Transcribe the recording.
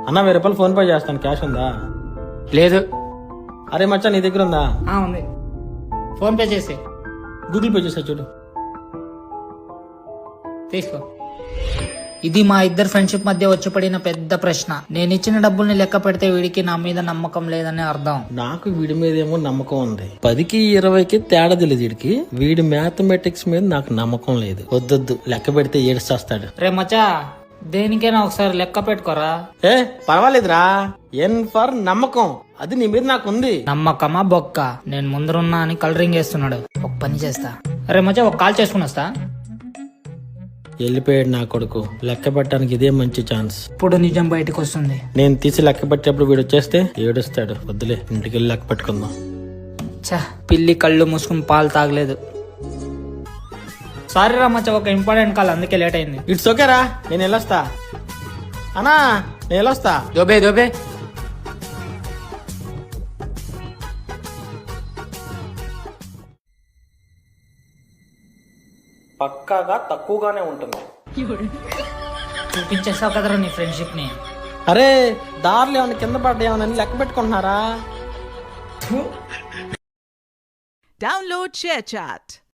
అన్న 1000 రూపాయలు phone pay చేస్తాను, క్యాష్ ఉందా? లేదు. అరే మచ్చా నీ దగ్గర ఉందా? ఉంది, ఫోన్ పే చేసి గూగుల్ పే చేసా చూడు. తీసుకో. ఇది మా ఇద్దరు ఫ్రెండ్షిప్ మధ్య వచ్చి పడిన పెద్ద ప్రశ్న. నేను ఇచ్చిన డబ్బుల్ని లెక్క పెడితే వీడికి నా మీద నమ్మకం లేదని అర్థం. నాకు వీడి మీద ఏమో నమ్మకం ఉంది. 10కి 20కి తేడా తెలియదు వీడికి. వీడి మ్యాథమెటిక్స్ మీద నాకు నమ్మకం లేదు. వద్దొద్దు, లెక్క పెడితే ఏడుస్తాడు. రే మచ్చా, దేనికైనా ఒకసారి లెక్క పెట్టుకోరా. ఏ పర్వాలేదురా, ఎన్ ఫర్ నమ్మకం, అది నీ మీద నాకు ఉంది. నమ్మకమా బొక్క? నేను ముందరున్నా అని కలరింగ్ వేస్తున్నాడు. ఒక పని చేస్తా. రే మచ్చా, ఒక కాల్ చేసుకుని వస్తా. వెళ్ళిపోయాడు నా కొడుకు. లెక్క పెట్టడానికి ఇదే మంచి ఛాన్స్. ఇప్పుడు నిజం బయటకు వస్తుంది. నేను తీసి లెక్క పెట్టేప్పుడు వీడు వచ్చేస్తే ఏడుస్తాడు. వద్దులే, ఇంటికి వెళ్ళి లెక్క పెట్టుకుందాం. చా, పిల్లి కళ్ళు మూసుకుని పాలు తాగలేదు. సారీ రా మచ్చా, ఒక ఇంపార్టెంట్ కాల్, అందుకే లేట్ అయింది. ఇట్స్ ఓకేరా, నేను వెళ్ళొస్తా. అన్నా నేను వెళ్ళొస్తా. దోబే దోబే. పక్కాగా తక్కువగానే ఉంటుంది. చూపించేసావు కదరా నీ ఫ్రెండ్షిప్ ని. అరే దారిలో ఏమైనా కింద పడ్డామని లెక్క పెట్టుకుంటున్నారా? Download ShareChat.